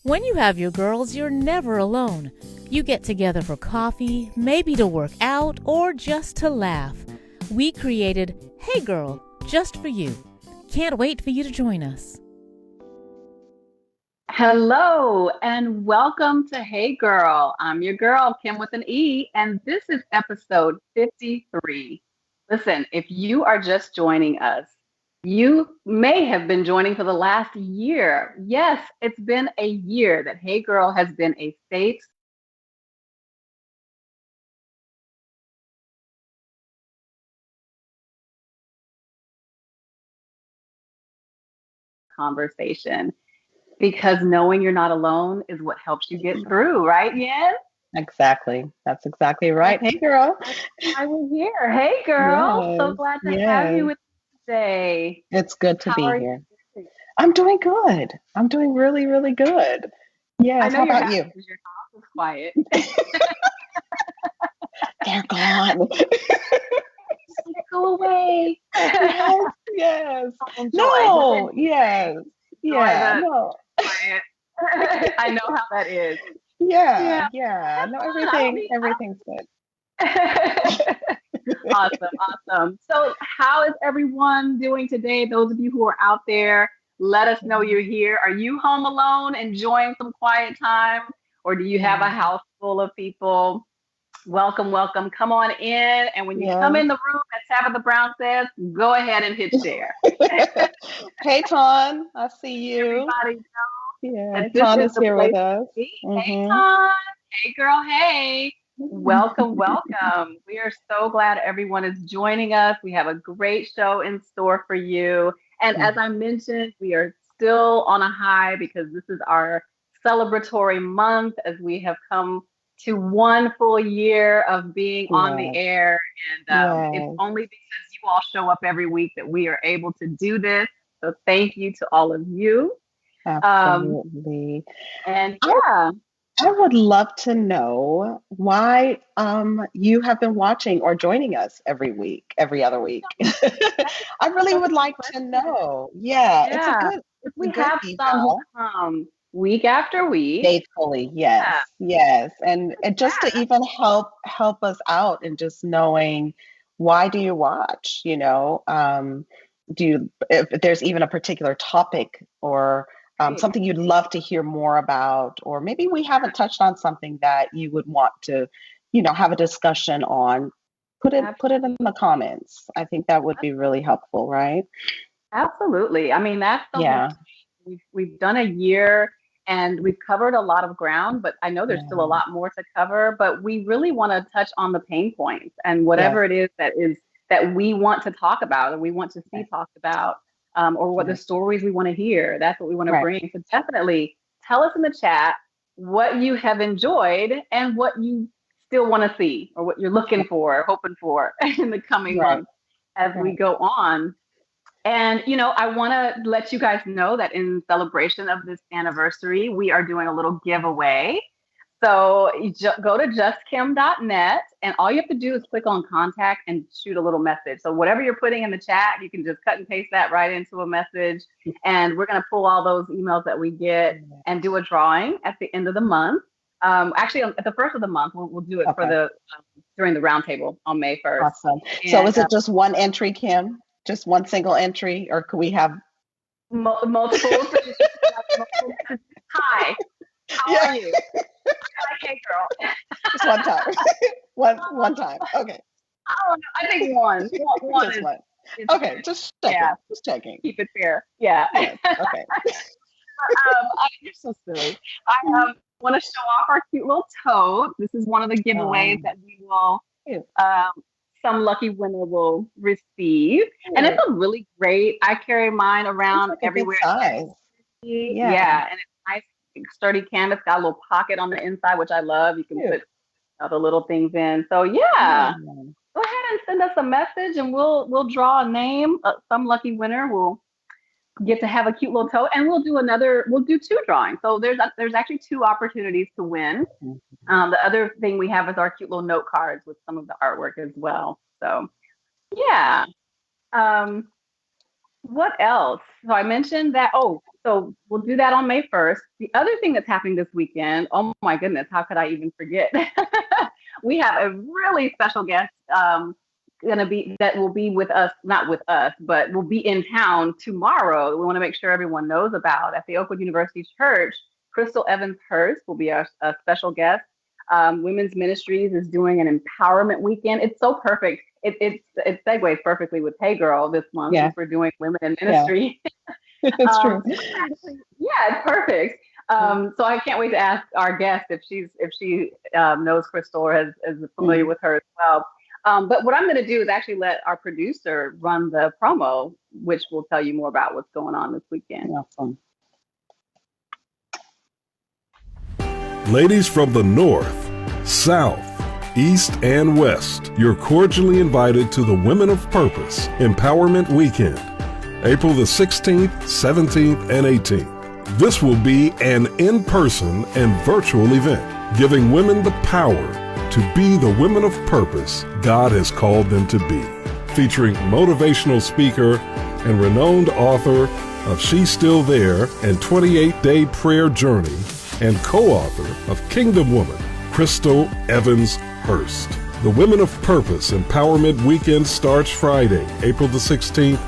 When you have your girls, you're never alone. You get together for coffee, maybe to work out, or just to laugh. We created Hey Girl, just for you. Can't wait for you to join us. Hello and welcome to Hey Girl. I'm your girl, Kim with an E, and this is episode 53. Listen, if you are just joining us, you may have been joining for the last year. Yes, it's been a year that Hey Girl has been a safe conversation because knowing you're not alone is what helps you get through, right, Yen? Exactly. That's exactly right. Hey, girl. That's why we're here. Hey, girl. So Yes, glad to have you yes. with us today. It's good to How be are here. you? I'm doing good. I'm doing really, really good. I Yes. know How you're about happy you? because your house is quiet. They're gone. Like, go away. Yes, yes. Enjoy. Just No, enjoy. yes. Enjoy Yeah, the no. quiet. I know how that is. Yeah, Yeah, yeah. that's No, fun. I don't need. everything's good. Awesome, awesome. So, how is everyone doing today? Those of you who are out there, let us know you're here. Are you home alone, enjoying some quiet time, or do you have a Yeah, house full of people? Welcome, welcome. Come on in. And when you come yeah. in the room, as Tabitha Brown says, go ahead and hit share. Hey, Ton, I see you. Everybody know Yeah, that this Ton is is the here place with us. to be. Hey, Mm-hmm. Tom. Hey, girl. Hey. Welcome, welcome. We are so glad everyone is joining us. We have a great show in store for you. And as I mentioned, we are still on a high because this is our celebratory month as we have come to one full year of being on the Yes, air. And it's yes. only because you all show up every week that we are able to do this. So thank you to all of you. Um, Absolutely. and I yeah, I would love to know why you have been watching or joining us every week, every other week. that is I really such would a good like to question. know. Yeah, Yeah, it's because a we good have some who email. come week after week. Faithfully, Yeah, yes, yes. And just to yeah, even help us out and just knowing why do you watch, do you if there's even a particular topic or right. something you'd love to hear more about, or maybe we haven't touched on something that you would want to, have a discussion on, put it in the Absolutely. comments. I think that would be really helpful, right? Absolutely. I mean, that's the whole Yeah, point. We've done a year and we've covered a lot of ground, but I know there's still a yeah, lot more to cover, but we really want to touch on the pain points and yes, whatever it is that we want to talk about or we want to see talked about, or what the yes, stories we want to hear. That's what we want to right, bring. So definitely tell us in the chat what you have enjoyed and what you still want to see or what you're looking for, hoping for in the coming right, months as we right. go on. And, I want to let you guys know that in celebration of this anniversary, we are doing a little giveaway. So go to justkim.net, and all you have to do is click on contact and shoot a little message. So whatever you're putting in the chat, you can just cut and paste that right into a message. And we're going to pull all those emails that we get and do a drawing at the end of the month. Actually, at the first of the month, we'll do it for Okay. during the roundtable on May 1st. Awesome. So And is it just one entry, Kim? Just one single entry, or could we have? multiple. So you can have multiple messages. Hi, how Yeah, are you? Like, hey, girl. just one time. One time. Okay, I don't know. I think one just one. is Okay, good. just Yeah, checking. Just checking. keep it fair. Yeah. Yes. Okay. You're so silly. I want to show off our cute little tote. This is one of the giveaways Um, that we will cute, um, some lucky winner will receive. And it's cute. a really great, I carry mine Seems around like a good everywhere. size. Yeah. Yeah, and it's nice, sturdy canvas. Got a little pocket on the inside, which I love. You can Cute. put other little things in. So yeah, Yeah. go ahead and send us a message, and we'll draw a name. Some lucky winner will get to have a cute little tote, and we'll do another. We'll do two drawings. So there's actually two opportunities to win. The other thing we have is our cute little note cards with some of the artwork as well. So yeah. Um, what else? So I mentioned that. Oh, So we'll do that on May 1st. The other thing that's happening this weekend, oh my goodness, how could I even forget? We have a really special guest gonna be that will be with us, not with us, but will be in town tomorrow. We want to make sure everyone knows about at the Oakwood University Church. Crystal Evans Hurst will be our special guest. Women's Ministries is doing an empowerment weekend. It's so perfect. It segues perfectly with Hey Girl this month Yeah. since we're doing women in Yeah. ministry. It's true. Yeah, it's perfect. So I can't wait to ask our guest if she knows Crystal or is familiar with her as well. But what I'm going to do is actually let our producer run the promo, which will tell you more about what's going on this weekend. Awesome. Ladies from the North, South, East, and West, you're cordially invited to the Women of Purpose Empowerment Weekend, April the 16th, 17th, and 18th. This will be an in-person and virtual event, giving women the power to be the women of purpose God has called them to be. Featuring motivational speaker and renowned author of She's Still There and 28-Day Prayer Journey, and co-author of Kingdom Woman, Crystal Evans Hurst. The Women of Purpose Empowerment Weekend starts Friday, April the 16th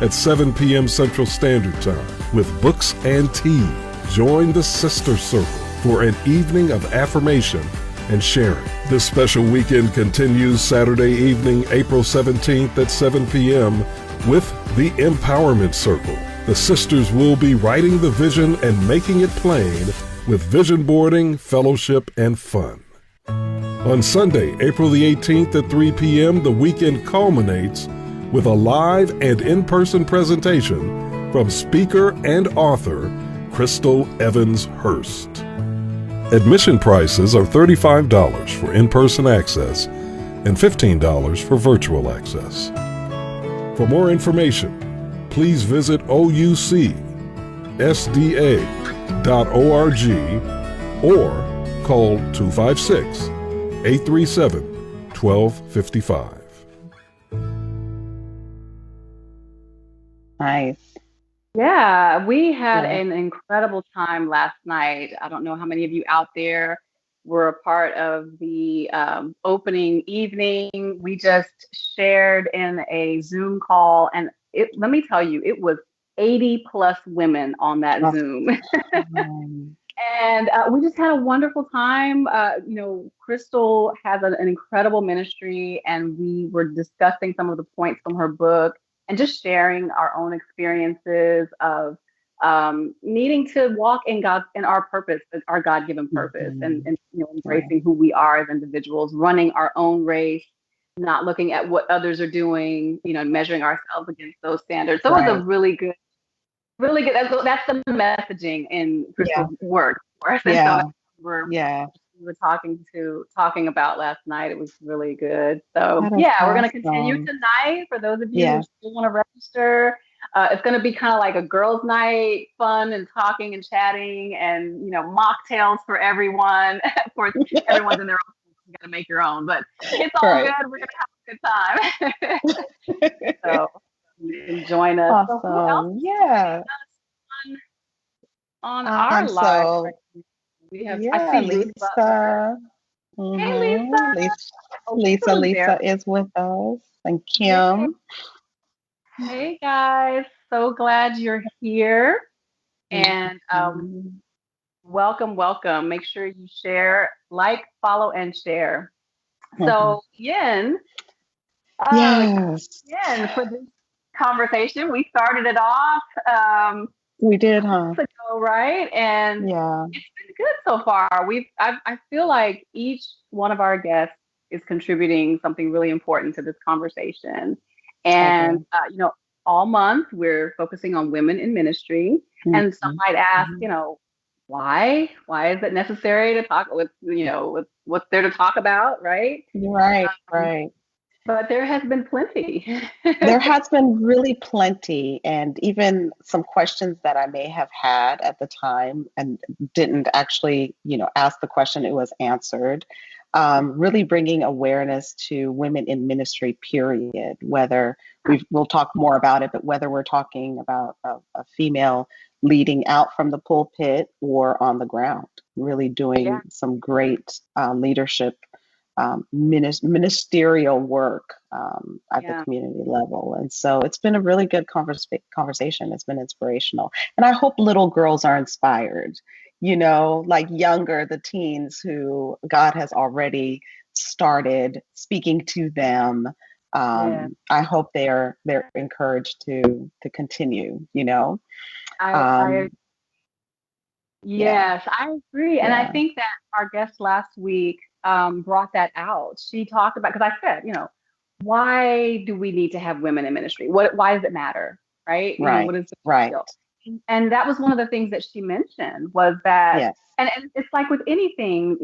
at 7 p.m. Central Standard Time with books and tea. Join the Sister Circle for an evening of affirmation and sharing. This special weekend continues Saturday evening, April 17th at 7 p.m. with the Empowerment Circle. The sisters will be writing the vision and making it plain with vision boarding, fellowship, and fun. On Sunday, April the 18th at 3 p.m., the weekend culminates with a live and in-person presentation from speaker and author Crystal Evans Hurst. Admission prices are $35 for in-person access and $15 for virtual access. For more information, please visit oucsda.org or call 256-837-1255. Nice. Yeah, we had an incredible time last night. I don't know how many of you out there were a part of the opening evening. We just shared in a Zoom call, and let me tell you, it was 80 plus women on that Zoom. And we just had a wonderful time. Crystal has an incredible ministry, and we were discussing some of the points from her book and just sharing our own experiences of needing to walk in our purpose, our God-given purpose, and embracing who we are as individuals, running our own race, not looking at what others are doing, measuring ourselves against those standards. So it was a really good. That's the messaging in Crystal's work. Yeah. We were talking about last night. It was really good. So we're going to continue tonight. For those of you who still want to register, it's going to be kind of like a girls' night, fun and talking and chatting, and mocktails for everyone. Of course, everyone's in their own. You got to make your own, but it's all good. We're going to have a good time. So you can join us. Awesome. On our live. We have I see Lisa. Hey, Lisa. Lisa is with us. And Kim. Hey guys. So glad you're here. And welcome. Make sure you share, like, follow, and share. So Yin, for this conversation, we started it off we did, huh? Ago, right? And it's been good so far. I feel like each one of our guests is contributing something really important to this conversation. And all month we're focusing on women in ministry. And some might ask, why is it necessary to talk with what's there to talk about, right? Right. But there has been plenty. There has been really plenty, and even some questions that I may have had at the time and didn't actually, ask the question, it was answered. Really bringing awareness to women in ministry, period, whether we'll talk more about it, but whether we're talking about a female leading out from the pulpit or on the ground, really doing some great leadership, ministerial work at the community level. And so it's been a really good conversation. It's been inspirational. And I hope little girls are inspired, like younger, the teens who God has already started speaking to them. I hope they're encouraged to continue, I Yes, I agree. And I think that our guest last week brought that out. She talked about, because I said, why do we need to have women in ministry? Why does it matter? Right? What is the deal? And that was one of the things that she mentioned was that, and it's like with anything,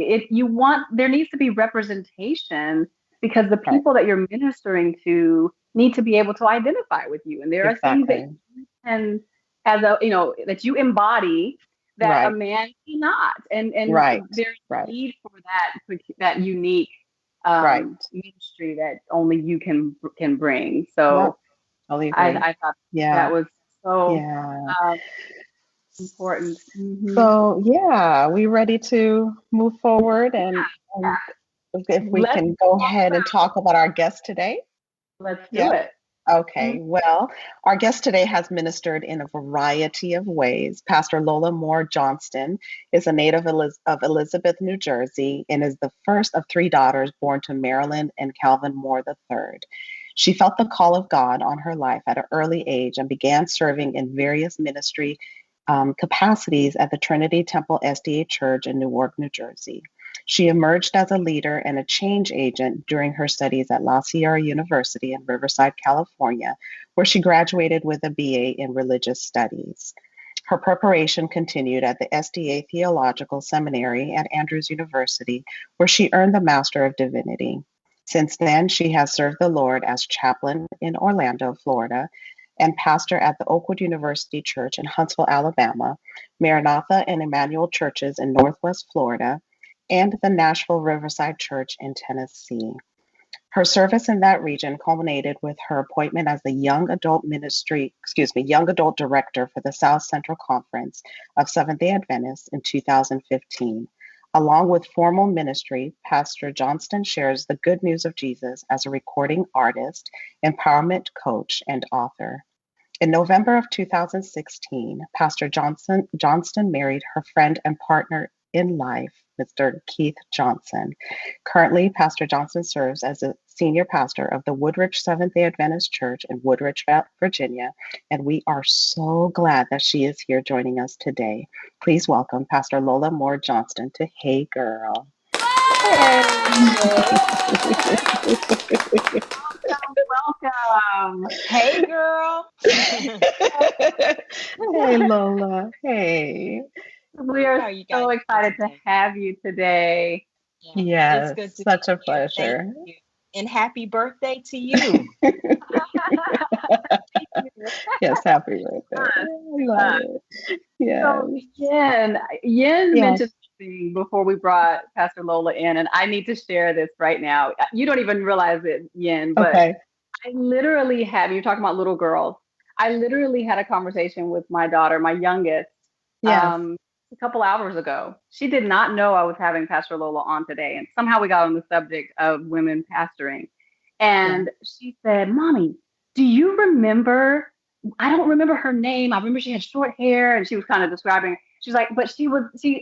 there needs to be representation because the people that you're ministering to need to be able to identify with you. And there are things that you can, that you embody that a man cannot. And there's a need for that unique ministry that only you can bring. So I thought that was so important. Mm-hmm. So we ready to move forward and if we can go ahead and talk about our guest today. Let's do it. Okay, well, our guest today has ministered in a variety of ways. Pastor Lola Moore Johnson is a native of Elizabeth, New Jersey, and is the first of 3 daughters born to Marilyn and Calvin Moore III. She felt the call of God on her life at an early age and began serving in various ministry capacities at the Trinity Temple SDA Church in Newark, New Jersey. She emerged as a leader and a change agent during her studies at La Sierra University in Riverside, California, where she graduated with a BA in Religious Studies. Her preparation continued at the SDA Theological Seminary at Andrews University, where she earned the Master of Divinity. Since then, she has served the Lord as chaplain in Orlando, Florida, and pastor at the Oakwood University Church in Huntsville, Alabama, Maranatha and Emmanuel churches in Northwest Florida, and the Nashville Riverside Church in Tennessee. Her service in that region culminated with her appointment as the Young Adult Director for the South Central Conference of Seventh-day Adventists in 2015. Along with formal ministry, Pastor Johnston shares the good news of Jesus as a recording artist, empowerment coach, and author. In November of 2016, Pastor Johnston married her friend and partner in life, Mr. Keith Johnson. Currently, Pastor Johnson serves as a senior pastor of the Woodridge Seventh-day Adventist Church in Woodridge, Virginia, and we are so glad that she is here joining us today. Please welcome Pastor Lola Moore Johnson to Hey Girl. Welcome. Hey girl. Hey Lola. Hey. We are so excited to have you today. Yes, it's such a pleasure. And happy birthday to you. Yes, happy birthday. I love it. Yes. So Yen mentioned something before we brought Pastor Lola in, and I need to share this right now. You don't even realize it, Yen, but I literally you're talking about little girls. I literally had a conversation with my daughter, my youngest, a couple hours ago. She did not know I was having Pastor Lola on today, and somehow we got on the subject of women pastoring. And she said, "Mommy, do you remember? I don't remember her name. I remember she had short hair," and she was kind of describing. She's like, "But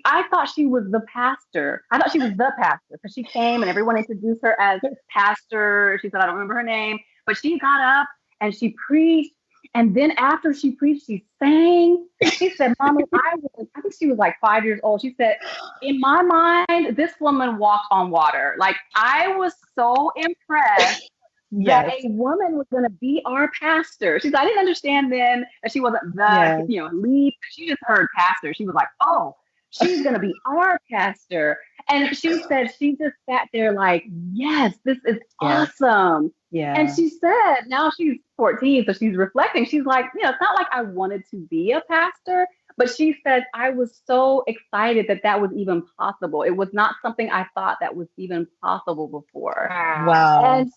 I thought she was the pastor. I thought she was the pastor because she came and everyone introduced her as pastor." She said, "I don't remember her name, but she got up and she preached." And then after she preached, she sang. She said, "Mommy, I think she was like 5 years old." She said, "In my mind, this woman walked on water." Like, I was so impressed that a woman was going to be our pastor. She said, "I didn't understand then that she wasn't the lead." She just heard pastor. She was like, "Oh, she's going to be our pastor." And she said she just sat there like, "Yes, this is awesome." Yeah. And she said, now she's 14, so she's reflecting. She's like, it's not like I wanted to be a pastor, but she said, I was so excited that was even possible. It was not something I thought that was even possible before. Wow. And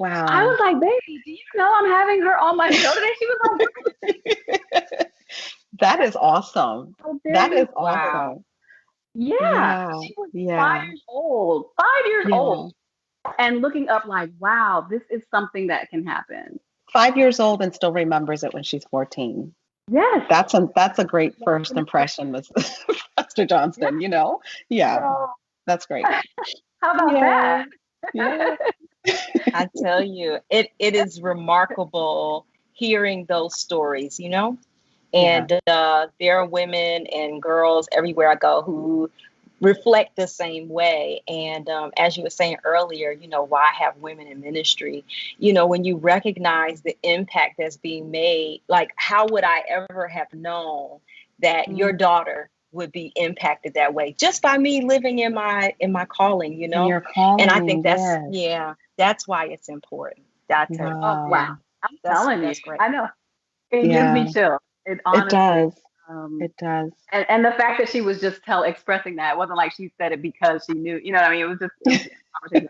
I was like, "Baby, do you know I'm having her on my show today?" She was like, That is awesome. How dare That you? is Wow. awesome. Yeah, Yeah. she was Yeah. 5 years old. 5 years Yeah. old, and looking up like, wow, this is something that can happen. 5 years old and still remembers it when she's 14. Yes. That's a great That's first incredible. impression, Miss Pastor Yeah. Johnston, Yeah, So that's great. how about Yeah. that? Yeah. I tell you, it is remarkable hearing those stories, Yeah. And there are women and girls everywhere I go who reflect the same way. And as you were saying earlier, why have women in ministry? When you recognize the impact that's being made, like how would I ever have known that your daughter would be impacted that way just by me living in my calling, And you're And I think calling, yes. that's why it's important. I tell you, Oh wow, Wow. I'm that's telling you, that's great. I know it gives me Yeah. chills. It It honestly, does. um, It does. and the fact that she was just expressing that, it wasn't like she said it because she knew. You know what I mean? It was a conversation.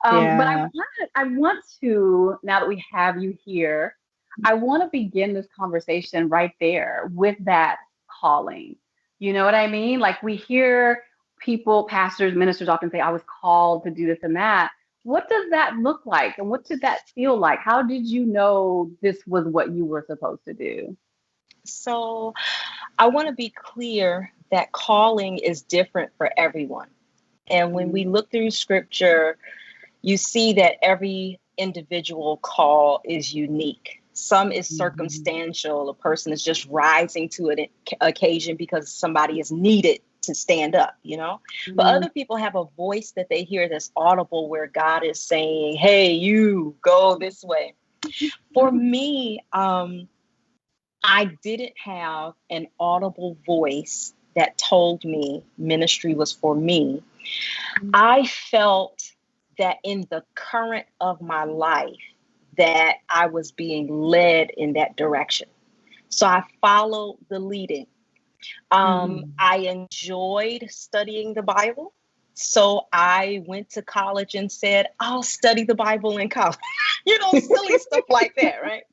But Yeah. I want to, now that we have you here, I want to begin this conversation right there with that calling. You know what I mean? Like we hear people, pastors, ministers often say, I was called to do this and that. What does that look like? And what did that feel like? How did you know this was what you were supposed to do? So I want to be clear that calling is different for everyone. And when we look through scripture, you see that every individual call is unique. Some is Mhm. circumstantial. A person is just rising to an occasion because somebody is needed to stand up. But Mhm. other people have a voice that they hear that's audible where God is saying, hey, you go this way. For me, I didn't have an audible voice that told me ministry was for me. I felt that in the current of my life that I was being led in that direction. So I followed the leading. Mhm. I enjoyed studying the Bible. So I went to college and said, I'll study the Bible in college. Silly stuff like that, right?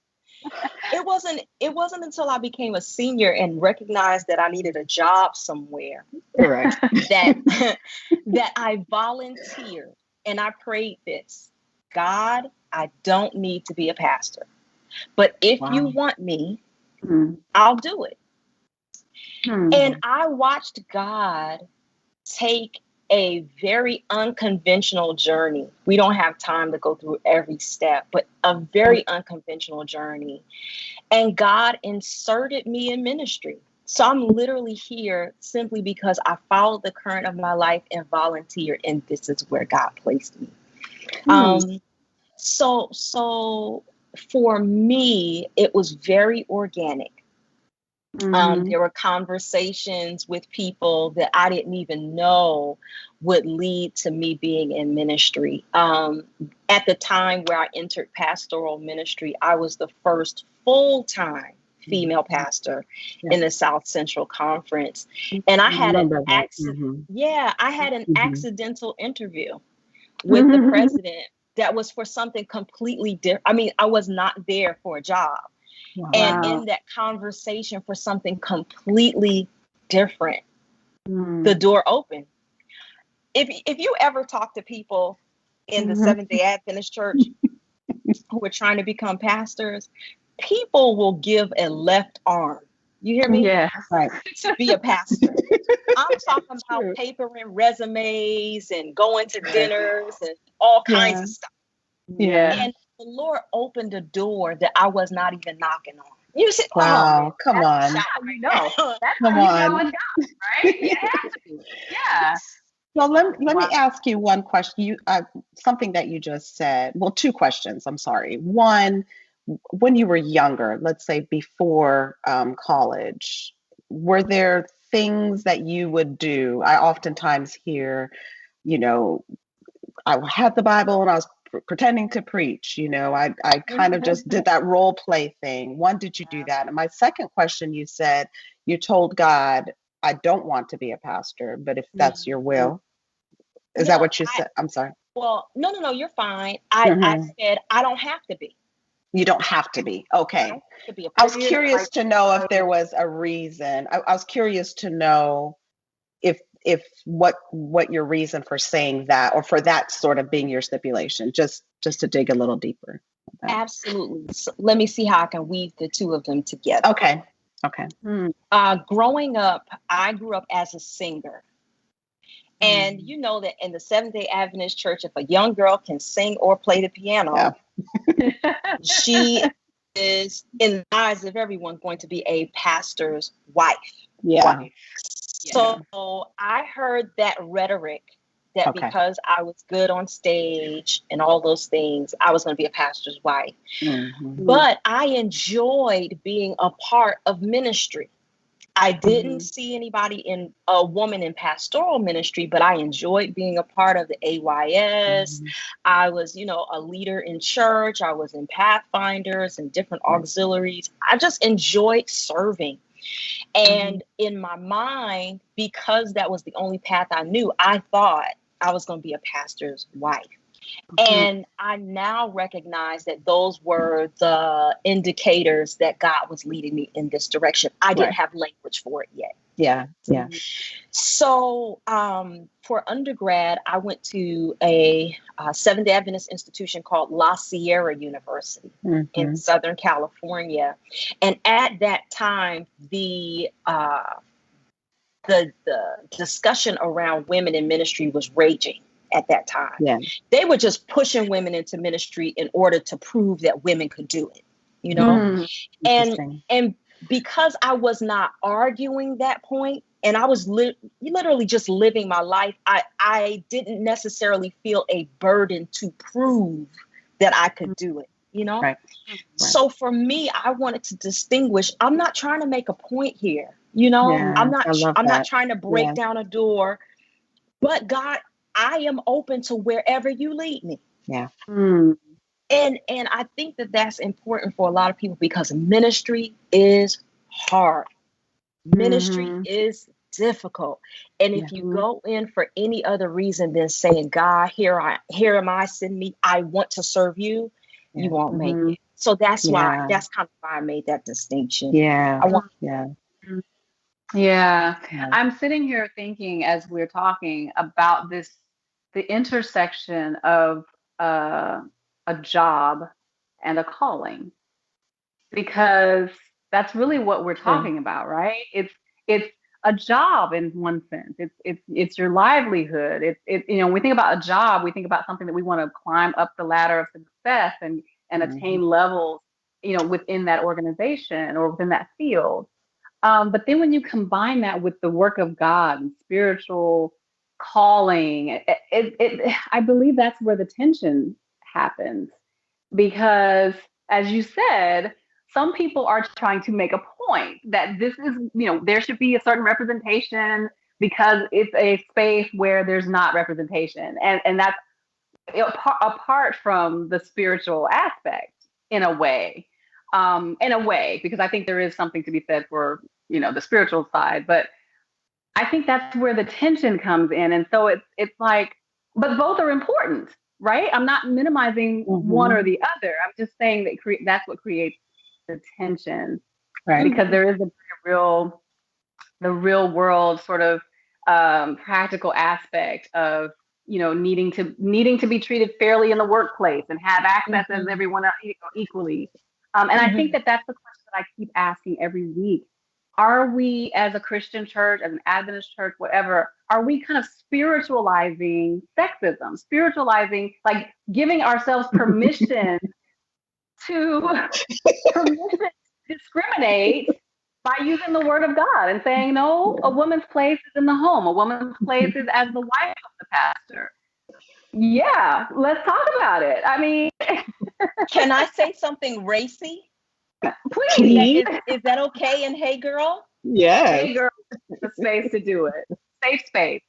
It wasn't until I became a senior and recognized that I needed a job somewhere Correct. that that I volunteered and I prayed this. God, I don't need to be a pastor, but if you Wow. want me, Mhm. I'll do it. And Mhm. I watched God take a very unconventional journey. We don't have time to go through every step, but a very unconventional journey. And God inserted me in ministry. So I'm literally here simply because I followed the current of my life and volunteered, and this is where God placed me. Mhm. So for me, it was very organic. Mhm. There were conversations with people that I didn't even know would lead to me being in ministry. At the time where I entered pastoral ministry, I was the first full-time female pastor Yeah. in the South Central Conference. And I remember that. Mhm. I had an Mhm. accidental interview with the president that was for something completely different. I mean, I was not there for a job. And Wow. Wow. in that conversation for something completely different, the Mhm. door opened. If you ever talk to people in the Mhm. Seventh-day Adventist Church who are trying to become pastors, people will give a left arm. You hear me? Yes. Right. To be a pastor. I'm talking It's about true. papering resumes and going to Right. dinners and all kinds Yeah. of stuff. Yeah. Yes. And the Lord opened a door that I was not even knocking on. You said, oh man, Wow. Come that's a on. shout How you right know? there. That's Come how you know on. it's God, right? It has to be. Yeah. So let me Wow. ask you one question. Something that you just said. Well, two questions. I'm sorry. One, when you were younger, let's say before college, were there things that you would do? I oftentimes hear, you know, I had the Bible and I was pretending to preach. I kind of just did that role play thing. One, did you do that? And my second question, you said you told God, I don't want to be a pastor, but if that's your Mhm. will, is that Well, what you said? I'm sorry. no, you're fine. I Hmm. said I don't have to be. You don't have to be. Okay. To be a I was pastor. curious to know if there was a reason. I was curious to know if what your reason for saying that, or for that sort of being your stipulation, just to dig a little deeper. Absolutely. So let me see how I can weave the two of them together. Okay. Growing up, I grew up as a singer. And you know that in the Seventh-day Adventist Church, if a young girl can sing or play the piano, she is, in the eyes of everyone, going to be a pastor's wife. Yeah. So I heard that rhetoric that because I was good on stage and all those things, I was going to be a pastor's wife. But I enjoyed being a part of ministry. I didn't see a woman in pastoral ministry, but I enjoyed being a part of the AYS. I was, a leader in church. I was in Pathfinders and different auxiliaries. I just enjoyed serving. And in my mind, because that was the only path I knew, I thought I was going to be a pastor's wife. And I now recognize that those were the indicators that God was leading me in this direction. I didn't have language for it yet. Yeah. So for undergrad, I went to a Seventh-day Adventist institution called La Sierra University in Southern California. And at that time, the discussion around women in ministry was raging. At that time, they were just pushing women into ministry in order to prove that women could do it, and because I was not arguing that point, and I was literally just living my life, I didn't necessarily feel a burden to prove that I could do it, Right. So for me, I wanted to distinguish. I'm not trying to make a point here, I'm not trying to break down a door, but God, I am open to wherever you lead me. Yeah. And I think that that's important for a lot of people, because ministry is hard. Ministry is difficult. And if you go in for any other reason than saying, God, here am I, send me, I want to serve you, you won't make it. So that's kind of why I made that distinction. Yeah. I'm sitting here thinking, as we're talking about the intersection of a job and a calling, because that's really what we're talking about, right? It's a job in one sense. It's your livelihood. When we think about a job, we think about something that we want to climb up the ladder of success and attain levels, within that organization or within that field. But then when you combine that with the work of God and spiritual calling, I believe that's where the tension happens. Because, as you said, some people are trying to make a point that this is, there should be a certain representation, because it's a space where there's not representation. And that's apart from the spiritual aspect in a way, because I think there is something to be said for, the spiritual side. But I think that's where the tension comes in. And so it's like, but both are important, right? I'm not minimizing one or the other. I'm just saying that that's what creates the tension, right? Because there is the real world sort of practical aspect of, needing to be treated fairly in the workplace and have access as everyone else, equally. And I think that's the question that I keep asking every week. Are we, as a Christian church, as an Adventist church, whatever, are we kind of spiritualizing sexism, like giving ourselves permission to discriminate by using the word of God and saying, no, a woman's place is in the home. A woman's place is as the wife of the pastor. Yeah, let's talk about it. I mean, can I say something racy? Please. Is that okay? And hey, girl? Yes. Hey, girl, the space to do it. Safe space.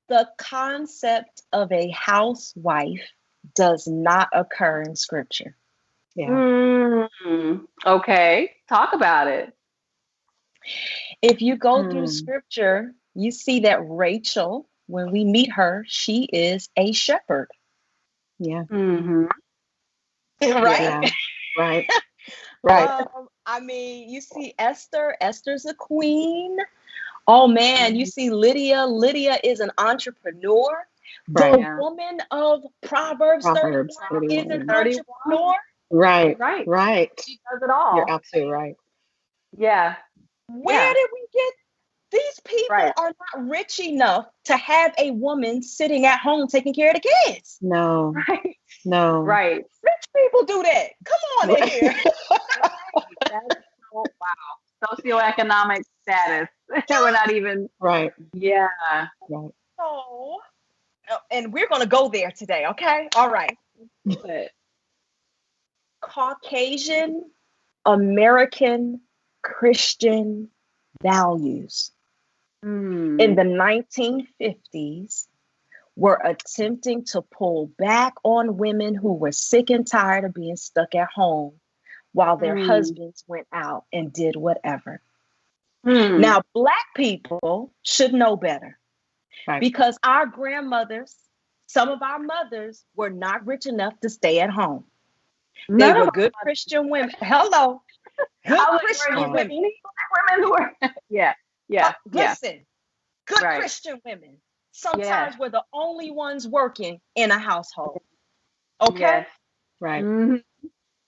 The concept of a housewife does not occur in Scripture. Yeah. Okay, talk about it. If you go through Scripture, you see that Rachel, when we meet her, she is a shepherd. Yeah. Right? Yeah. Right. Right. I mean, you see Esther. Esther's a queen. Oh man, you see Lydia. Lydia is an entrepreneur. Right. The woman of Proverbs 31 Proverbs is an 31. 31. entrepreneur. Right. Right. Right. She does it all. You're absolutely right. Yeah. Where did we get these people Right. are not rich enough to have a woman sitting at home taking care of the kids. No. Right. No. Right. Rich people do that. Come on in Right. here. That's so wow. Socioeconomic status. We're not even. Right. Yeah. Right. So, and we're going to go there today, okay? All right. But Caucasian American Christian values in the 1950s were attempting to pull back on women who were sick and tired of being stuck at home while their husbands went out and did whatever. Now, Black people should know better, Right. because our grandmothers, some of our mothers, were not rich enough to stay at home. They were good Christian women. Hello. Good Christian women. Women who are. Yeah. Yeah. Listen, good Right. Christian women sometimes were the only ones working in a household. Okay? Yes. Right.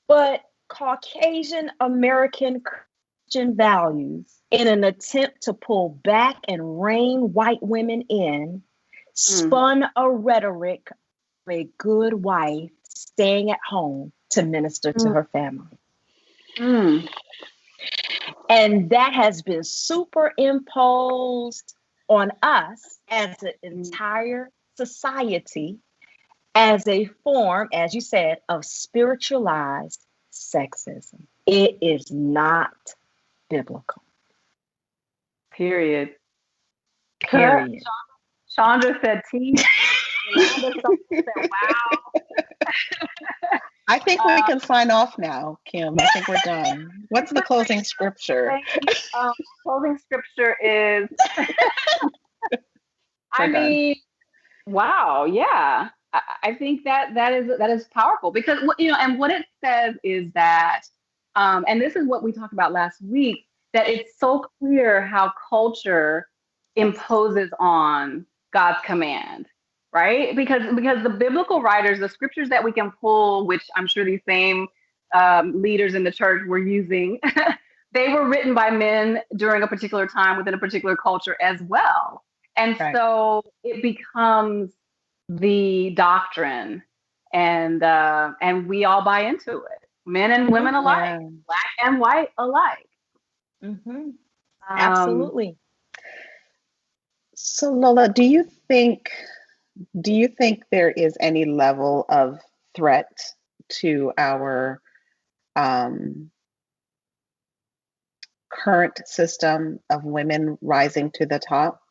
But Caucasian American Christian values, in an attempt to pull back and rein white women in, spun a rhetoric of a good wife staying at home to minister to her family. And that has been superimposed on us as an entire society as a form, as you said, of spiritualized sexism. It is not biblical. Period. Chandra said tea. Said, wow. I think we can sign off now, Kim. I think we're done. What's the closing scripture? Closing scripture is. I mean, wow, yeah. I think that is powerful, because and what it says is that, and this is what we talked about last week, that it's so clear how culture imposes on God's command. Right? Because the biblical writers, the scriptures that we can pull, which I'm sure these same leaders in the church were using, they were written by men during a particular time within a particular culture as well. And so it becomes the doctrine, and we all buy into it, men and women alike, Black and white alike. Absolutely. So Lola, do you think there is any level of threat to our current system of women rising to the top?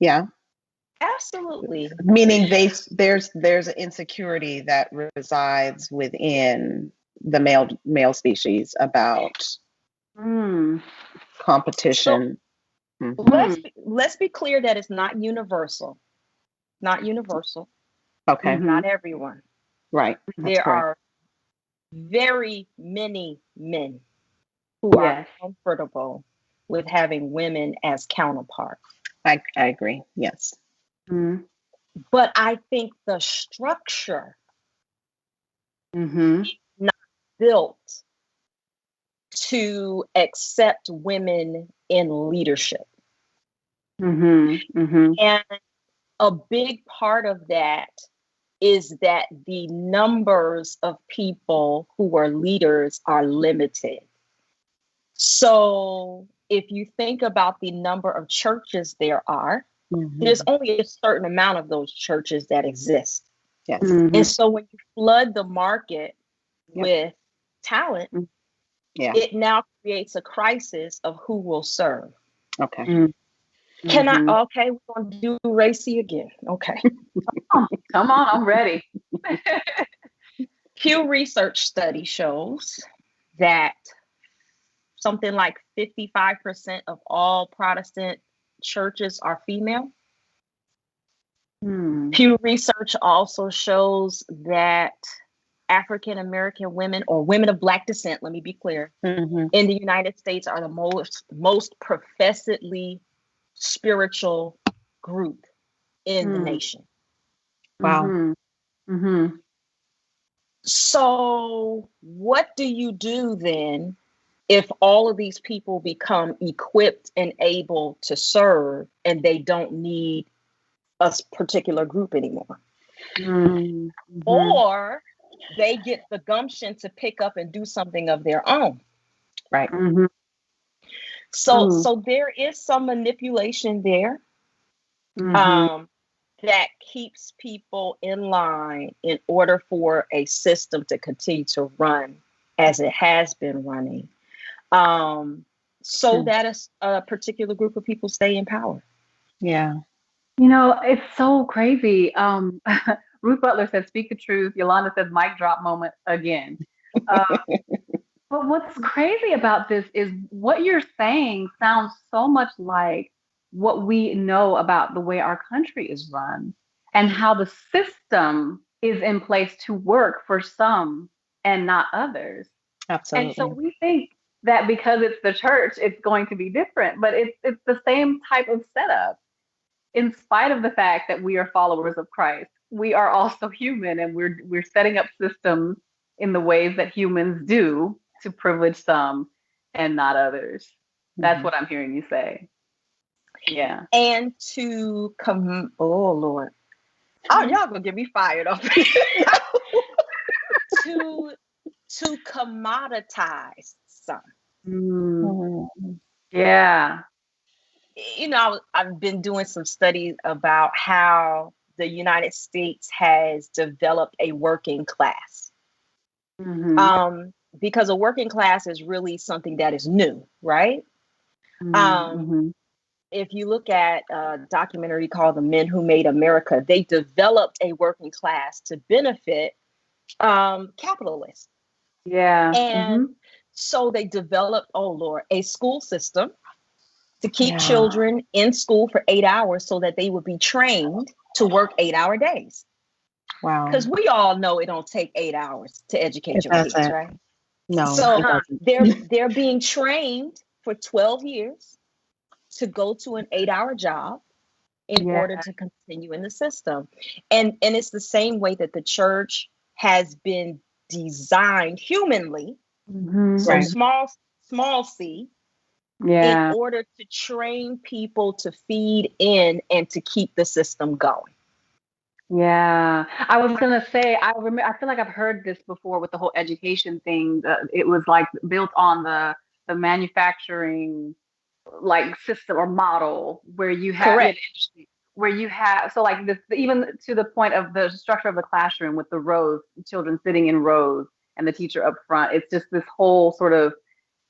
Yeah. Absolutely. Meaning there's an insecurity that resides within the male species about competition. Let's be clear that it's not universal. Not universal. Okay. Not everyone. Right. There are very many men who are comfortable with having women as counterparts. I agree. Yes. But I think the structure is not built to accept women in leadership. And a big part of that is that the numbers of people who are leaders are limited. So if you think about the number of churches there are, there's only a certain amount of those churches that exist. Yes. And so when you flood the market with talent, it now creates a crisis of who will serve. Okay. Okay, we're going to do racy again. Okay. Come on, I'm ready. Pew Research study shows that something like 55% of all Protestant churches are female. Pew Research also shows that African American women or women of Black descent, let me be clear, Mm-hmm. in the United States are the most professedly spiritual group in the nation. Wow. Mm-hmm. Mm-hmm. So what do you do then if all of these people become equipped and able to serve and they don't need a particular group anymore? Mm-hmm. Or they get the gumption to pick up and do something of their own. Right. Mm-hmm. So there is some manipulation there. Mm-hmm. That keeps people in line in order for a system to continue to run as it has been running, so that a particular group of people stay in power. Yeah. You know, it's so crazy. Ruth Butler says, "Speak the truth." Yolanda says, "Mic drop moment again." Uh, but what's crazy about this is what you're saying sounds so much like what we know about the way our country is run and how the system is in place to work for some and not others. And so Absolutely. we think that because it's the church, it's going to be different, but it's the same type of setup. In spite of the fact that we are followers of Christ, we are also human, and we're setting up systems in the ways that humans do to privilege some and not others. That's what I'm hearing you say. Yeah. And to come, oh Lord, oh y'all gonna get me fired up. to commoditize some. Mm-hmm. Yeah. You know, I've been doing some studies about how the United States has developed a working class. Mm-hmm. Because a working class is really something that is new, right? Mm-hmm. If you look at a documentary called The Men Who Made America, they developed a working class to benefit capitalists. Yeah. And so they developed, oh Lord, a school system to keep Yeah. children in school for 8 hours so that they would be trained to work 8-hour days. Wow. Because we all know it don't take 8 hours to educate It your kids, doesn't. right? No, So it doesn't. they're being trained for 12 years to go to an 8-hour job in Yeah. order to continue in the system. And it's the same way that the church has been designed humanly, so Right. small c, in Yeah. order to train people to feed in and to keep the system going. Yeah, I was gonna say, I remember, I feel like I've heard this before with the whole education thing. It was like built on the manufacturing like system or model where you have, yeah, Correct. the industry, where you have, so like this, even to the point of the structure of the classroom with the rows, children sitting in rows and the teacher up front. It's just this whole sort of,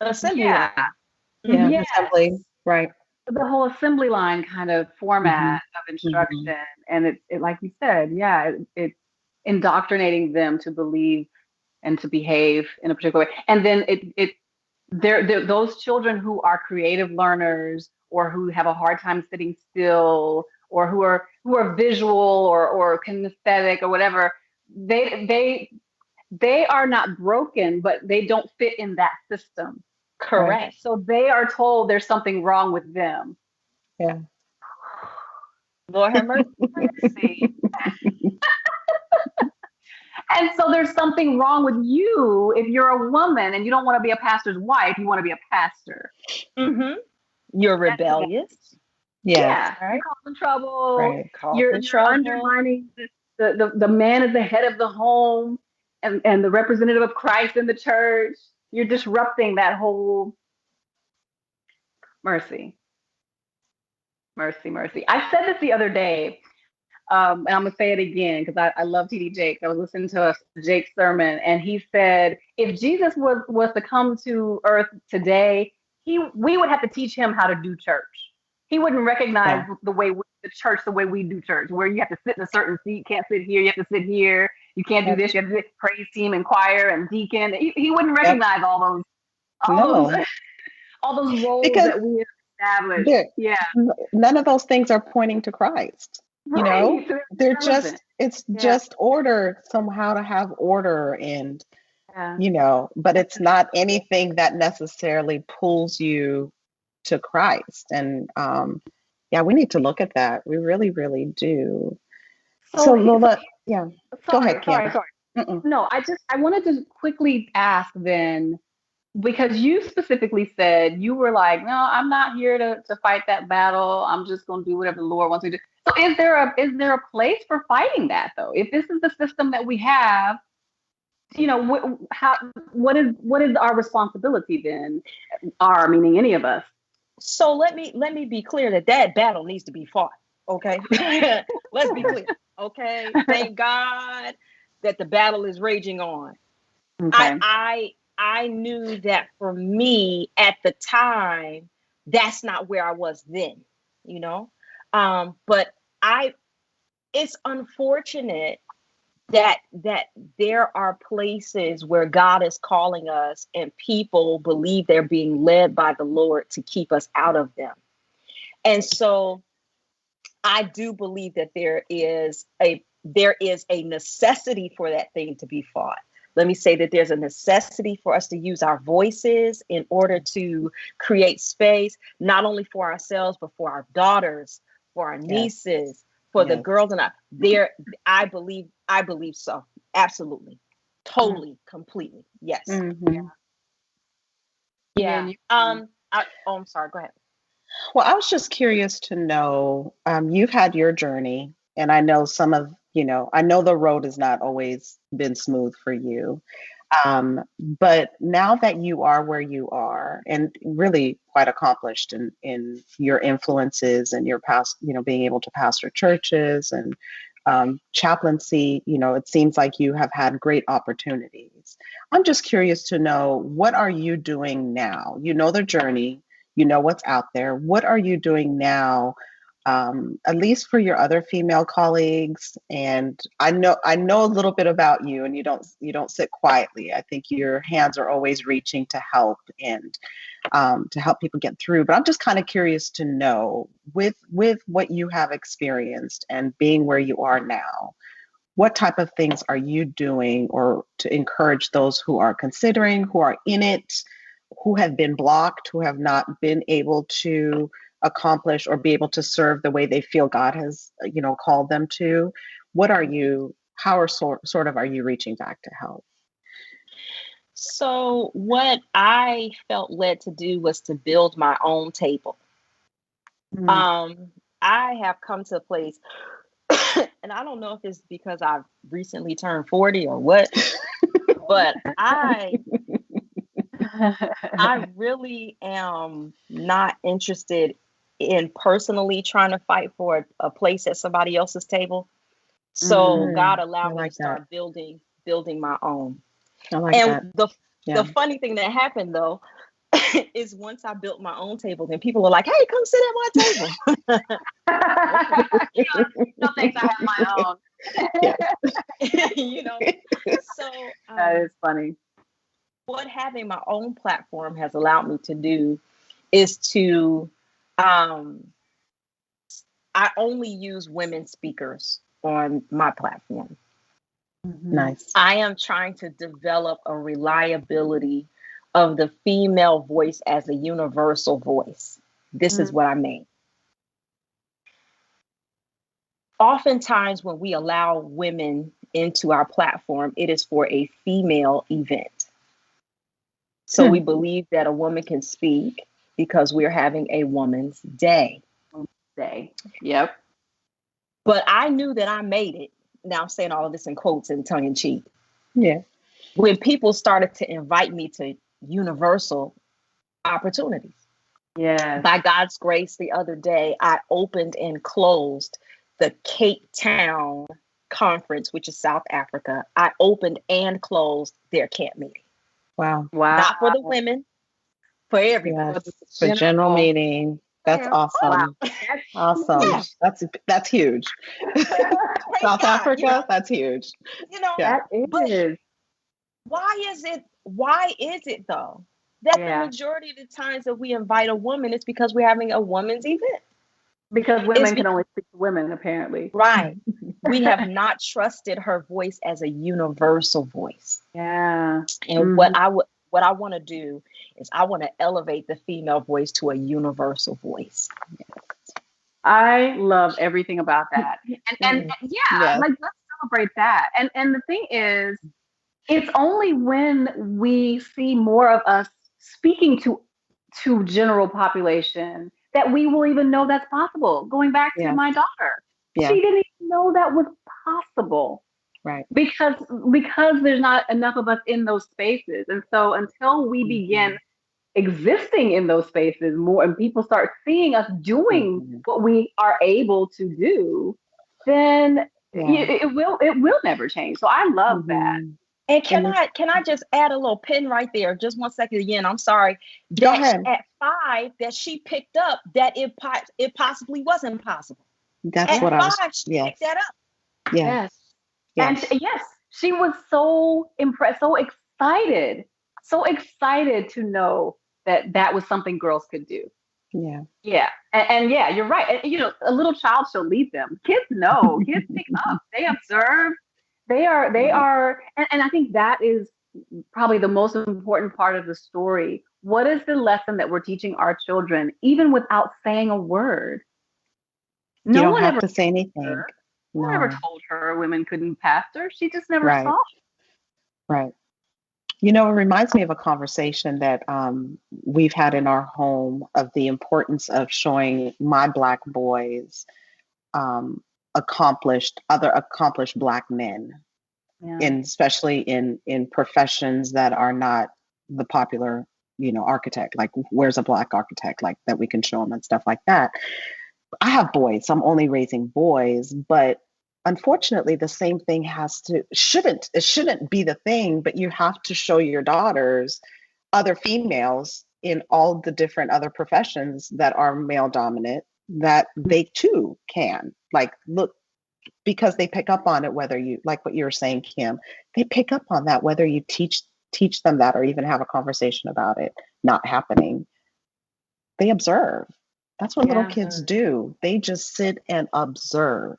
Assembly yeah, line. Yeah. yes, Assembly. Right. the whole assembly line kind of Mm-hmm. format of instruction. And it like you said, yeah, it's indoctrinating them to believe and to behave in a particular way. And then they're those children who are creative learners or who have a hard time sitting still or who are visual or kinesthetic or whatever, they are not broken, but they don't fit in that system. Right. Correct. So they are told there's something wrong with them. Yeah. Lord have mercy. See. And so there's something wrong with you if you're a woman and you don't want to be a pastor's wife, you want to be a pastor. Mm-hmm. You're That's the game. rebellious. Yes. Yeah, you're Right. causing trouble. Right. You're Causing you're trouble. undermining the man is the head of the home and the representative of Christ in the church. You're disrupting that whole mercy, mercy. I said this the other day, and I'm gonna say it again because I love TD Jakes. I was listening to a Jake's sermon, and he said if Jesus was to come to Earth today, we would have to teach him how to do church. He wouldn't recognize Yeah. the church the way we do church, where you have to sit in a certain seat, can't sit here, you have to sit here, you can't do Yep. this, you have to do praise team and choir and deacon. He wouldn't Yep. recognize all those No, all those roles because that we have established. there, Yeah. none of those things are pointing to Christ. You know, Right. So they're it's relevant. it's Yeah. just order somehow to have order and, Yeah. but it's not anything that necessarily pulls you to Christ. And yeah, we need to look at that. We really, really do. So So Lola, yeah, go sorry, ahead, Kim. sorry, sorry. Mm-mm. No, I wanted to quickly ask then, because you specifically said you were like, no, I'm not here to fight that battle. I'm just going to do whatever the Lord wants me to do. So is there a place for fighting that though? If this is the system that we have, what is our responsibility then? Our meaning any of us. So let me be clear that battle needs to be fought. Okay, let's be clear. Okay, thank God that the battle is raging on. Okay. I knew that for me at the time, that's not where I was then. You know, but I it's unfortunate that there are places where God is calling us and people believe they're being led by the Lord to keep us out of them. And so I do believe that there is a necessity for that thing to be fought. Let me say that there's a necessity for us to use our voices in order to create space, not only for ourselves, but for our daughters, for our Yes. nieces, for the Yes. girls. And I believe so. Absolutely. Totally. Completely. Yes. Mhm. Yeah. And I'm sorry. Go ahead. Well, I was just curious to know, you've had your journey, and I know I know the road has not always been smooth for you. But now that you are where you are and really quite accomplished in your influences and your past, being able to pastor churches and chaplaincy, it seems like you have had great opportunities. I'm just curious to know, what are you doing now? You know the journey, you know what's out there. What are you doing now, at least for your other female colleagues? And I know a little bit about you, and you don't sit quietly. I think your hands are always reaching to help and to help people get through. But I'm just kind of curious to know, with what you have experienced and being where you are now, what type of things are you doing or to encourage those who are considering, who are in it, who have been blocked, who have not been able to accomplish or be able to serve the way they feel God has, called them to? How are sort of are you reaching back to help? So what I felt led to do was to build my own table. Mm. I have come to a place, and I don't know if it's because I've recently turned 40 or what, but I really am not interested in personally trying to fight for a place at somebody else's table. So God I allowed me to like that. start building my own. I like that. And the Yeah. funny thing that happened though is once I built my own table, then people were like, "Hey, come sit at my table." no thanks, I have my own. Yeah. you know. So That is funny. what having my own platform has allowed me to do is to um, I only use women speakers on my platform. Nice. I am trying to develop a reliability of the female voice as a universal voice. This is what I mean. Oftentimes, when we allow women into our platform, it is for a female event. So we believe that a woman can speak because we're having a woman's day. Yep. But I knew that I made it. Now I'm saying all of this in quotes and tongue in cheek. Yeah. When people started to invite me to universal opportunities. Yeah. By God's grace, the other day, I opened and closed the Cape Town conference, which is South Africa. I opened and closed their camp meeting. Wow. Wow. Not for the women, for everybody. Yes. For general meeting. That's awesome. Wow. Awesome. That's huge. South God, Africa, that's huge. Yeah. That is. But why is it though that the majority of the times that we invite a woman, it's because we're having a woman's event? Because It's women can only speak to women, apparently. right. We have not trusted her voice as a universal voice. Yeah. And what I want to do is I want to elevate the female voice to a universal voice. I love everything about that. And Yes. like, let's celebrate that. And the thing is, it's only when we see more of us speaking to general population that we will even know that's possible. Going back to Yeah. my daughter, Yeah. she didn't even know that was possible Right. because there's not enough of us in those spaces. And so until we begin existing in those spaces more and people start seeing us doing what we are able to do, then it will never change. So I love that. And can I just add a little pin right there? Just 1 second again. I'm sorry. Go ahead. At 5, that she picked up that it possibly wasn't possible. That's at what 5, I was. she Yes. picked that up. Yes. And she was so impressed, so excited to know that that was something girls could do. Yeah. Yeah. And yeah, you're right. And, a little child shall lead them. Kids know. Kids pick up. They observe. They are, and I think that is probably the most important part of the story. What is the lesson that we're teaching our children, even without saying a word? You don't have to say anything. No one ever told her women couldn't pastor. She just never Right. saw it. Right. It reminds me of a conversation that we've had in our home of the importance of showing my Black boys other accomplished Black men, especially in professions that are not the popular, architect. Like, where's a Black architect like that we can show them and stuff like that. I have boys, so I'm only raising boys, but unfortunately, the same thing shouldn't be the thing, but you have to show your daughters other females in all the different other professions that are male dominant, that they too can, look, because they pick up on it, whether you, like what you were saying, Kim, they pick up on that, whether you teach them that or even have a conversation about it not happening. They observe. That's what little kids do. They just sit and observe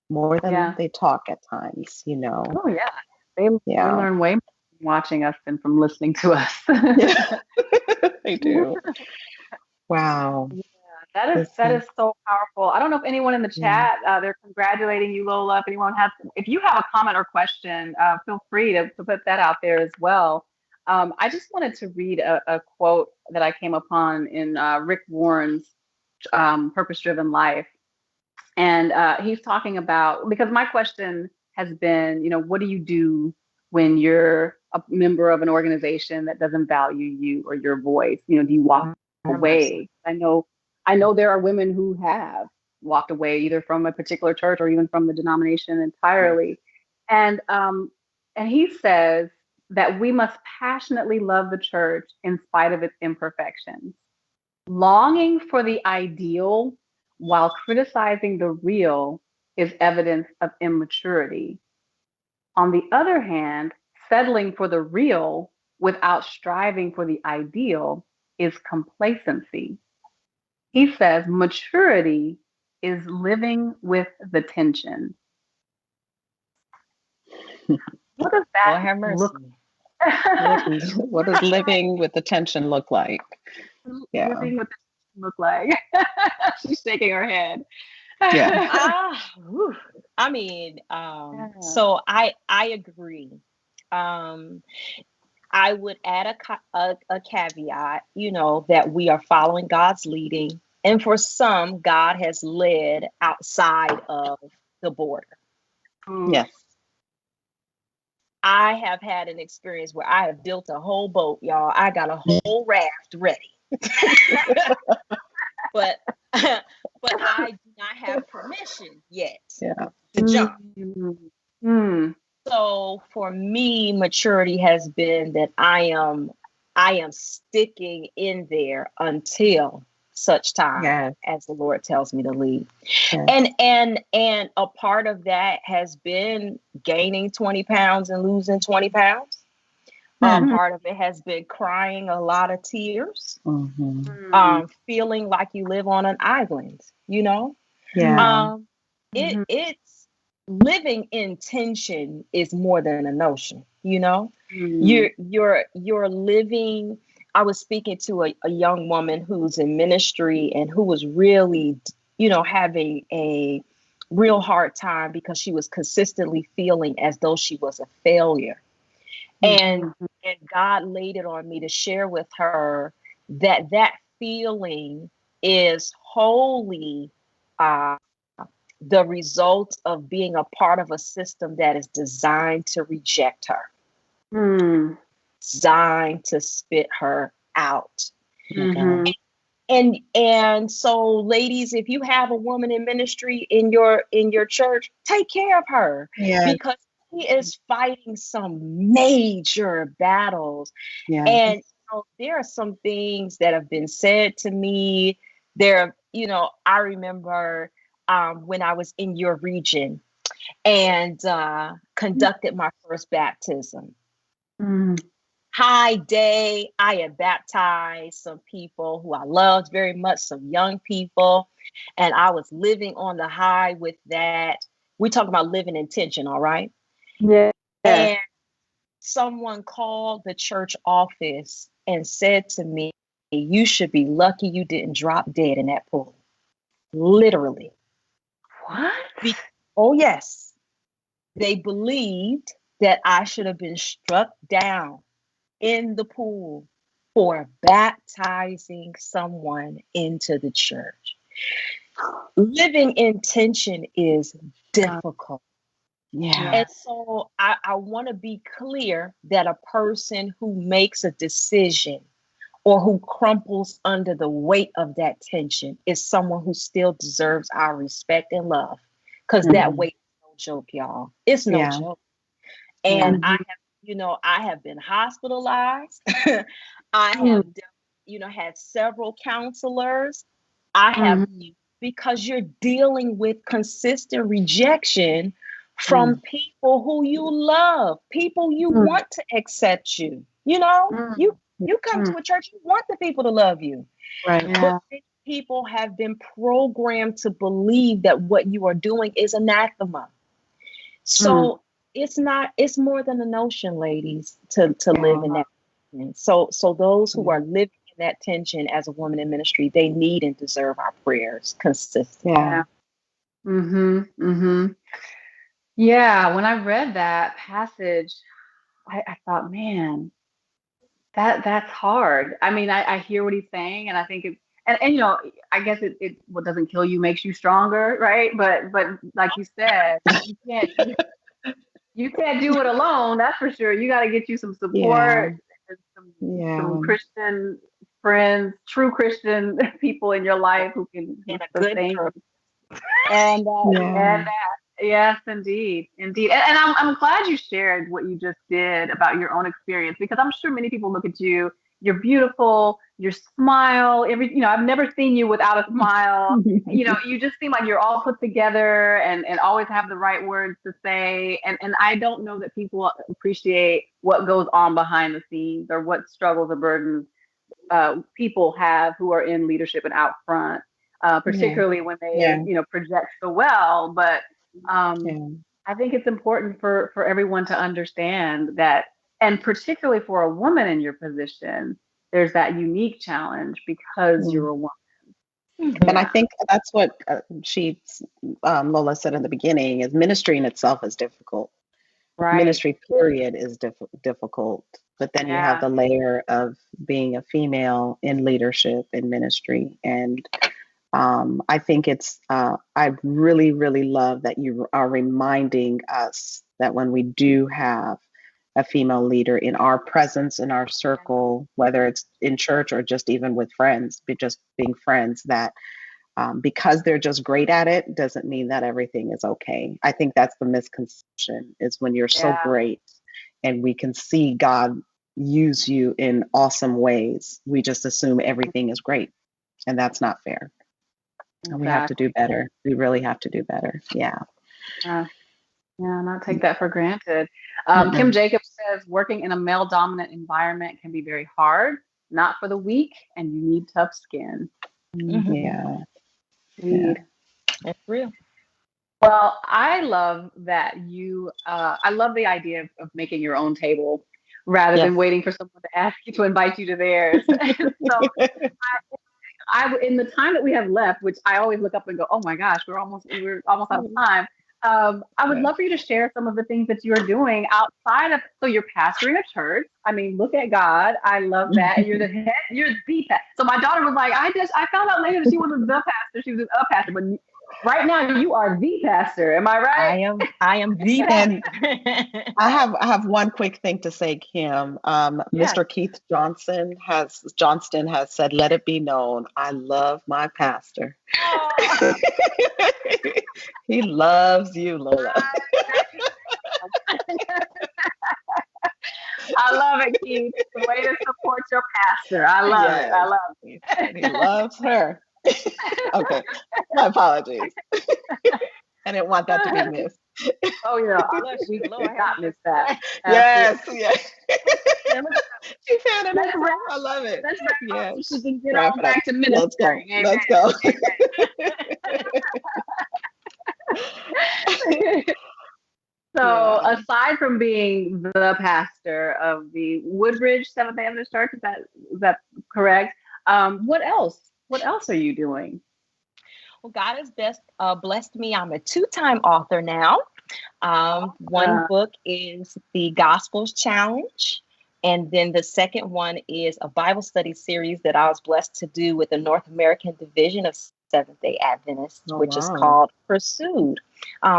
more than they talk at times, Oh yeah. They learn way more from watching us than from listening to us. They do. Wow. Yeah, that is so powerful. I don't know if anyone in the chat, they're congratulating you, Lola. If you have a comment or question, feel free to put that out there as well. I just wanted to read a quote that I came upon in Rick Warren's Purpose-Driven Life. And he's talking about, because my question has been, what do you do when you're a member of an organization that doesn't value you or your voice? Do you walk away? I know there are women who have walked away either from a particular church or even from the denomination entirely. And he says that we must passionately love the church in spite of its imperfections. Longing for the ideal while criticizing the real is evidence of immaturity. On the other hand, settling for the real without striving for the ideal is complacency. He says maturity is living with the tension. What does that look like? What does living with the tension look like? Yeah. Living with the tension look like? She's shaking her head. Yeah. I mean, so I agree. I would add a caveat, that we are following God's leading. And for some, God has led outside of the border. Yes. I have had an experience where I have built a whole boat, y'all. I got a whole raft ready. But I do not have permission yet to jump. So for me, maturity has been that I am sticking in there until such time as the Lord tells me to leave. And a part of that has been gaining 20 pounds and losing 20 pounds. Part of it has been crying a lot of tears, feeling like you live on an island, you know? Yeah. It's living in tension is more than a notion, you know? Mm. You're living. I was speaking to a young woman who's in ministry and who was really, having a real hard time because she was consistently feeling as though she was a failure. And God laid it on me to share with her that feeling is wholly the result of being a part of a system that is designed to reject her, designed to spit her out. And so, ladies, if you have a woman in ministry in your church, take care of her, because she is fighting some major battles. And there are some things that have been said to me. I remember when I was in your region and conducted my first baptism. High day, I had baptized some people who I loved very much, some young people, and I was living on the high with that. We're talking about living in tension, all right? Yeah. And someone called the church office and said to me, "You should be lucky you didn't drop dead in that pool." Literally. What? Oh, yes. They believed that I should have been struck down in the pool for baptizing someone into the church. Living in tension is difficult. And so I want to be clear that a person who makes a decision or who crumples under the weight of that tension is someone who still deserves our respect and love, because that weight is no joke, y'all. It's no joke. And I have been hospitalized. I have, had several counselors. I have, because you're dealing with consistent rejection from people who you love, people you want to accept you. You come to a church, you want the people to love you. Right. But people have been programmed to believe that what you are doing is anathema. So it's more than a notion, ladies, to live in that tension. So those who are living in that tension as a woman in ministry, they need and deserve our prayers consistently. Yeah, when I read that passage, I thought, man, that's hard. I mean, I hear what he's saying, and I think it's and I guess it what doesn't kill you makes you stronger, right? But like you said, you can't do it alone. That's for sure. You got to get you some support, and some Christian friends, true Christian people in your life who can sustain you. And that. Yes, indeed. And I'm glad you shared what you just did about your own experience, because I'm sure many people look at you. You're beautiful. Your smile. I've never seen you without a smile. You just seem like you're all put together and always have the right words to say. And I don't know that people appreciate what goes on behind the scenes, or what struggles or burdens people have who are in leadership and out front, particularly when they project so well. But I think it's important for everyone to understand that, and particularly for a woman in your position, there's that unique challenge because you're a woman. And I think that's what Lola said in the beginning, is ministry in itself is difficult. Right. Ministry period is difficult. But then you have the layer of being a female in leadership in ministry. And I think I really, really love that you are reminding us that when we do have a female leader in our presence, in our circle, whether it's in church or just even with friends, just being friends, that because they're just great at it doesn't mean that everything is okay. I think that's the misconception, is when you're so great and we can see God use you in awesome ways, we just assume everything is great. And that's not fair. And we have to do better. We really have to do better. Yeah. Yeah, not take that for granted. Kim Mm-mm. Jacobs says working in a male dominant environment can be very hard, not for the weak, and you need tough skin. Mhm. Yeah. Yeah. Indeed. That's real. Well, I love that I love the idea of making your own table rather than Yes. waiting for someone to ask you to invite you to theirs. So in the time that we have left, which I always look up and go, oh my gosh, we're almost out of time. I would Yeah. love for you to share some of the things that you're doing outside of. So you're pastoring a church. I mean, look at God. I love that. And you're the head. You're the pastor. So my daughter was like, I found out later that she wasn't the pastor. She was a pastor, but right now you are the pastor. Am I right? I am the And pastor. I have one quick thing to say, Kim. Yes. Mr. Keith Johnston has said, "Let it be known, I love my pastor." Oh, He loves you, Lola. I love it, Keith. The way to support your pastor. I love it. Yes, I love he said he it. loves her. Okay, my apologies. I didn't want that to be missed. Oh yeah, Bless we you, Lord have cannot miss that. mercy. Absolutely. Yes, yes. She found Let's herself. wrap. I love it. Let's wrap up so she Yes. can get Wrap on it up. back to Let's go. ministering. Let's go. Amen. So, Yeah. aside from being the pastor of the Woodbridge Seventh Day Adventist Church, is that correct? What else? What else are you doing? Well, God has blessed me. I'm a two-time author now. One Uh, book is the Gospels Challenge. And then the second one is a Bible study series that I was blessed to do with the North American Division of Seventh day Adventists, Oh, which is wow. called Pursued,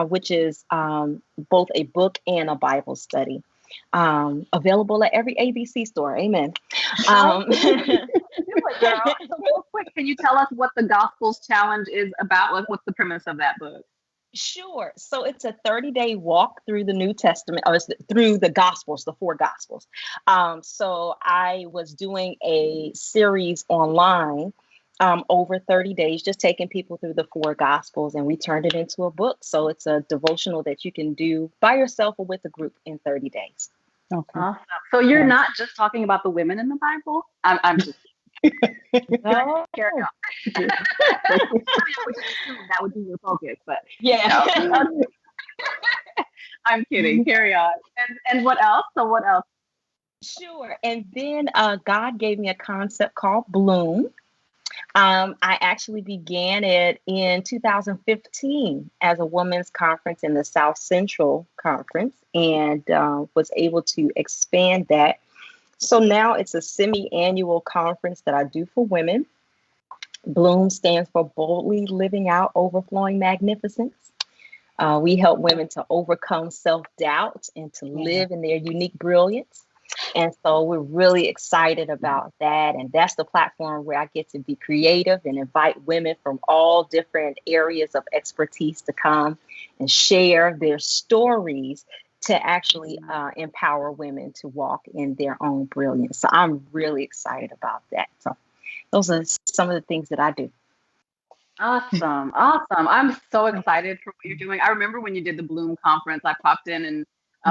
which is both a book and a Bible study. Available at every ABC store. Amen. oh, Um, do it, girl. So, real quick, can you tell us what the Gospels Challenge is about? Like, what's the premise of that book? Sure. So it's a 30-day walk through the New Testament, or through the Gospels, the four Gospels. So I was doing a series online over 30 days, just taking people through the four Gospels, and we turned it into a book. So it's a devotional that you can do by yourself or with a group in 30 days. Okay. Awesome. So you're Yes. not just talking about the women in the Bible. I'm just No. carry on. I would just assume that would be your focus, but Yeah. no. I'm kidding. Carry on. And what else? So what else? Sure. And then God gave me a concept called Bloom. I actually began it in 2015 as a women's conference in the South Central Conference, and was able to expand that. So now it's a semi-annual conference that I do for women. Bloom stands for Boldly Living Out Overflowing Magnificence. We help women to overcome self-doubt and to live in their unique brilliance. And so we're really excited about that. And that's the platform where I get to be creative and invite women from all different areas of expertise to come and share their stories to actually empower women to walk in their own brilliance. So I'm really excited about that. So those are some of the things that I do. Awesome. Awesome. I'm so excited for what you're doing. I remember when you did the Bloom conference, I popped in and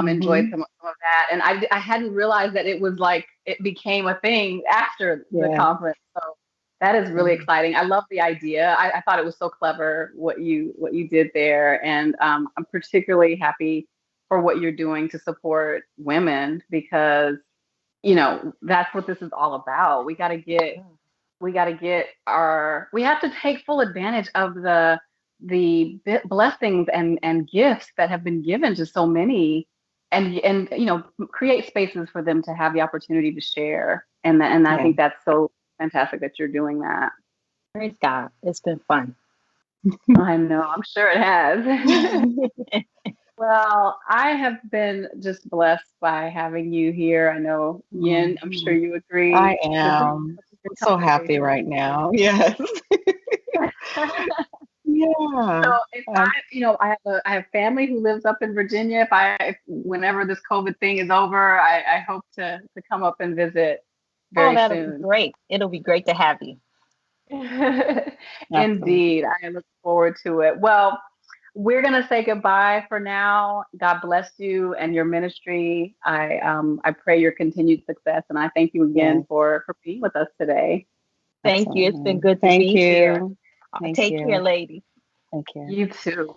enjoyed Mhm. some of that. And I hadn't realized that it was like it became a thing after the Yeah. conference. So that is really exciting. I love the idea. I thought it was so clever what you did there. And I'm particularly happy for what you're doing to support women because, that's what this is all about. We have to take full advantage of the blessings and gifts that have been given to so many and create spaces for them to have the opportunity to share and I Yeah. think that's so fantastic that you're doing that. Praise God. It's been fun. I know, I'm sure it has. Well, I have been just blessed by having you here. I know, Yin, I'm sure Mhm. you agree. I This is am. such a good I'm so happy conversation. right now. Yes. Yeah. So if I have family who lives up in Virginia. Whenever this COVID thing is over, I hope to come up and visit Oh, very that'll be soon. great. It'll be great to have you. Absolutely. Indeed, I look forward to it. Well, we're going to say goodbye for now. God bless you and your ministry. I pray your continued success. And I thank you again Yes. for being with us today. Thank you. It's been Absolutely. good to Thank be you. here. Thank Take you. care, lady. Thank you. You too.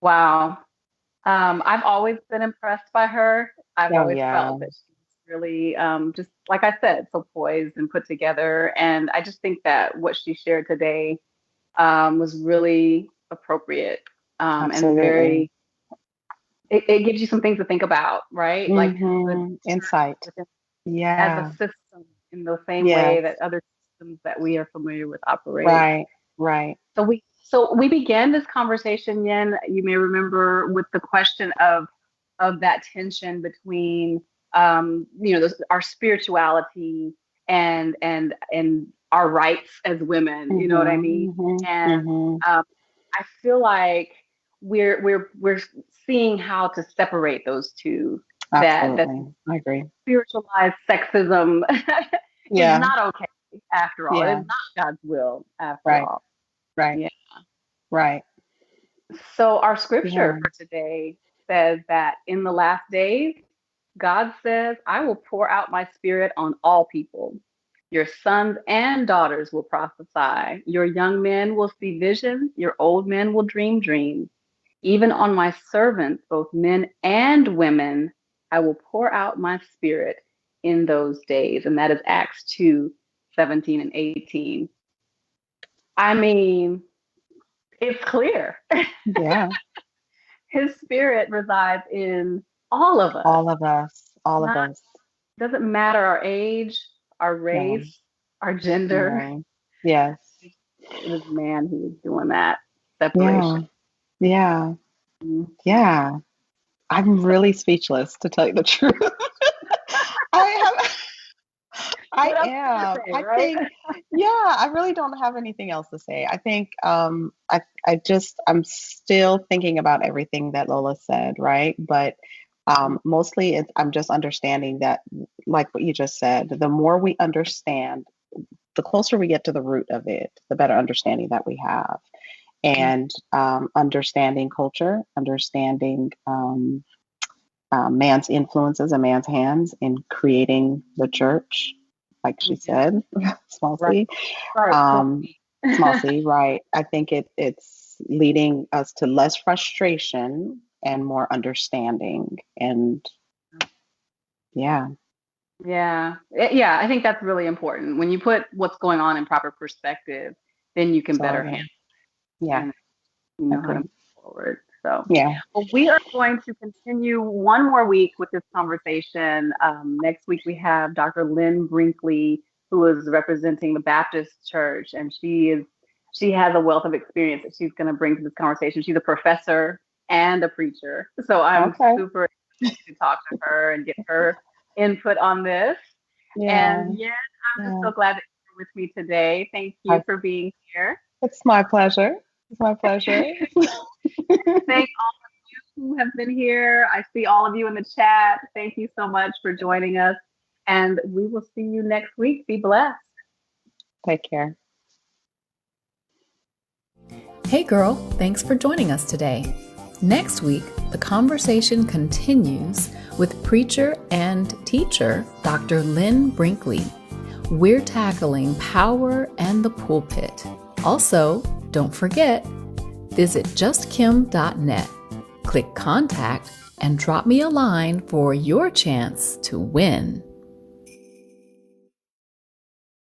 Wow. I've always been impressed by her. I've Oh, always yeah. felt that she's really, just like I said, so poised and put together. And I just think that what she shared today was really appropriate and Absolutely. very, it gives you some things to think about, right? Like the Mm-hmm. church Insight. within, as Yeah. a system in the same way Yes. that other systems that we are familiar with operate. Right. Right. So we began this conversation, Yen, you may remember, with the question of that tension between our spirituality and our rights as women, you know what I mean? Mm-hmm. Mm-hmm. And Mm-hmm. I feel like we're seeing how to separate those two. That Absolutely. I agree. spiritualized sexism is Yeah. not okay after all. It Yeah. is not God's will after Right. all. Right. Yeah. Right. So our scripture Yeah. for today says that in the last days, God says, I will pour out my spirit on all people. Your sons and daughters will prophesy. Your young men will see visions. Your old men will dream dreams. Even on my servants, both men and women, I will pour out my spirit in those days. And that is Acts 2:17 and 18. I mean, it's clear. Yeah. His spirit resides in all of us. All of us. All of Not us. doesn't matter our age, our No. race, our gender. No. Yes. It was man who was doing that Yeah. separation. Yeah. Mhm. Yeah. I'm really speechless, to tell you the truth. I have. I What else can you am. say, I right? think, yeah, I really don't have anything else to say. I think I'm still thinking about everything that Lola said, right? But mostly I'm just understanding that, like what you just said, the more we understand, the closer we get to the root of it, the better understanding that we have. And understanding culture, understanding man's influences and man's hands in creating the church, like she said, small Right. c, Right. small c, right? I think it's leading us to less frustration and more understanding. And yeah, Yeah. I think that's really important. When you put what's going on in proper perspective, then you can so better handle yeah, and you know how to agree. move forward. So, Yeah. well, we are going to continue one more week with this conversation. Next week, we have Dr. Lynn Brinkley, who is representing the Baptist Church, and she has a wealth of experience that she's going to bring to this conversation. She's a professor and a preacher, so I'm Okay. super excited to talk to her and get her input on this. Yeah. And yeah, I'm just Yeah. so glad that you're with me today. Thank you for being here. It's my pleasure. It's my pleasure. Thank all of you who have been here. I see all of you in the chat. Thank you so much for joining us. And we will see you next week. Be blessed. Take care. Hey girl, thanks for joining us today. Next week, the conversation continues with preacher and teacher Dr. Lynn Brinkley. We're tackling power and the pulpit. Also, don't forget, visit justkim.net, click contact, and drop me a line for your chance to win.